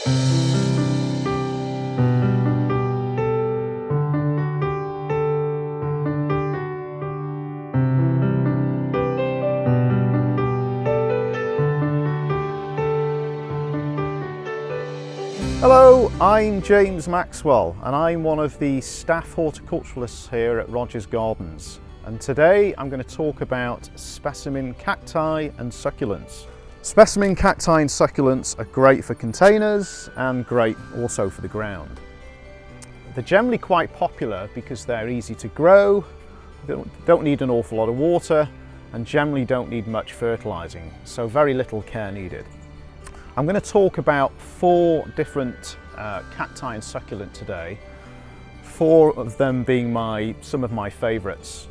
Hello, I'm James Maxwell and I'm one of the staff horticulturalists here at Rogers Gardens, and today I'm going to talk about specimen cacti and succulents. Specimen cacti and succulents are great for containers and great also for the ground. They're generally quite popular because they're easy to grow, don't need an awful lot of water, and generally don't need much fertilizing, so very little care needed. I'm going to talk about 4 different cacti and succulent today, 4 of them being some of my favourites.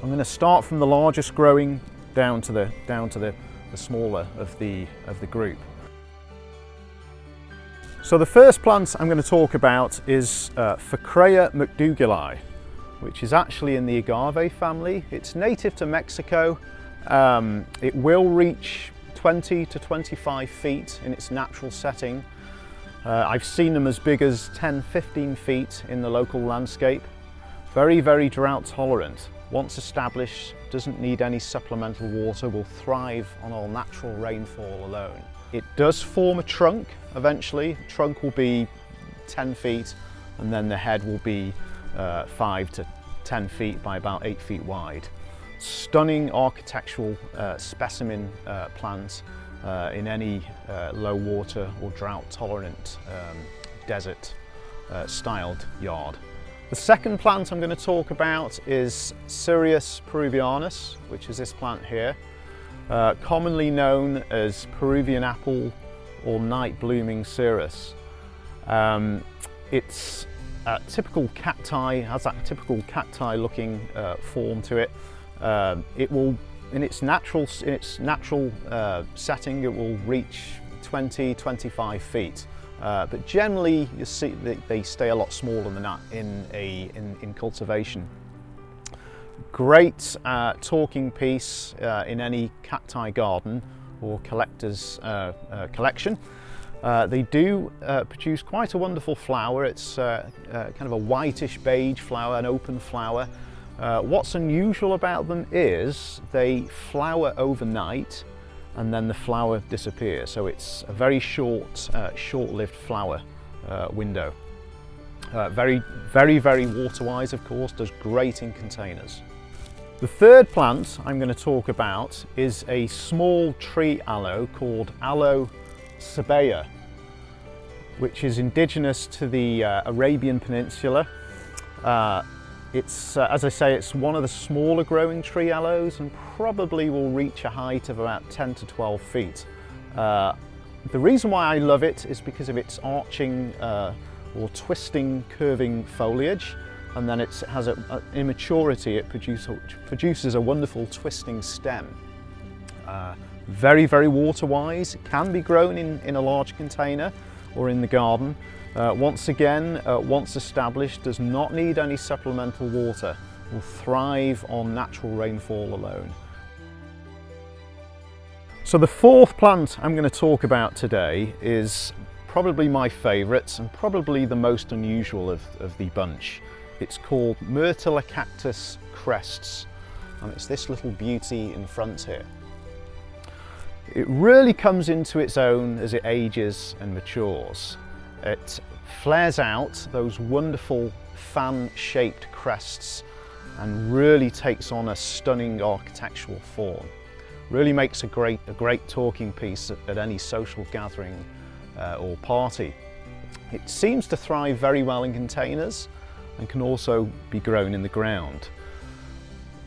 I'm going to start from the largest growing down to the smaller of the group. So the first plant I'm going to talk about is mcdougalii, which is actually in the agave family. It's native to Mexico. It will reach 20 to 25 feet in its natural setting. I've seen them as big as 10-15 feet in the local landscape. Very, very drought tolerant. Once established, doesn't need any supplemental water, will thrive on all natural rainfall alone. It does form a trunk eventually. The trunk will be 10 feet and then the head will be 5 to 10 feet by about 8 feet wide. Stunning architectural specimen plant in any low water or drought tolerant desert styled yard. The second plant I'm going to talk about is Cereus peruvianus, which is this plant here, commonly known as Peruvian apple or night blooming cereus. It's typical cacti, has that typical cacti looking form to it. It will, in its natural setting, it will reach 20-25 feet. But generally, you see they stay a lot smaller than that in cultivation. Great talking piece in any cacti garden or collector's collection. They do produce quite a wonderful flower. It's kind of a whitish beige flower, an open flower. What's unusual about them is they flower overnight and then the flower disappears. So it's a very short-lived flower window. Very, very water-wise, of course, does great in containers. The third plant I'm going to talk about is a small tree aloe called Aloe sabaea, which is indigenous to the Arabian Peninsula. It's, as I say, it's one of the smaller growing tree aloes and probably will reach a height of about 10 to 12 feet. The reason why I love it is because of its arching or twisting, curving foliage, and then it has in maturity it produces a wonderful twisting stem. Very, very water-wise. It can be grown in a large container or in the garden. Once again, once established, does not need any supplemental water, will thrive on natural rainfall alone. So the fourth plant I'm going to talk about today is probably my favourite and probably the most unusual of the bunch. It's called Myrtillocactus crests, and it's this little beauty in front here. It really comes into its own as it ages and matures. It flares out those wonderful fan-shaped crests and really takes on a stunning architectural form. Really makes a great talking piece at any social gathering or party. It seems to thrive very well in containers and can also be grown in the ground.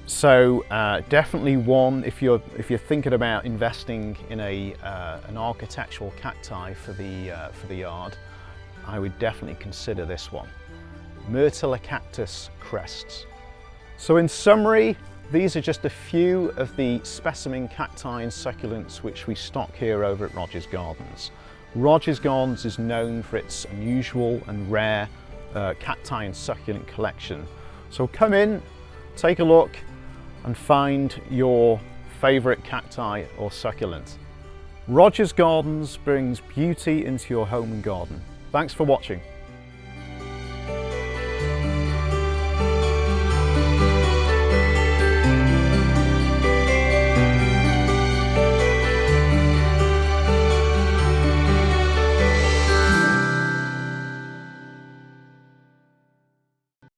So definitely one, if you're thinking about investing in an architectural cacti for the yard, I would definitely consider this one. Myrtillocactus crests. So in summary, these are just a few of the specimen cacti and succulents which we stock here over at Rogers Gardens. Rogers Gardens is known for its unusual and rare cacti and succulent collection. So come in, take a look and find your favourite cacti or succulent. Rogers Gardens brings beauty into your home and garden. Thanks for watching.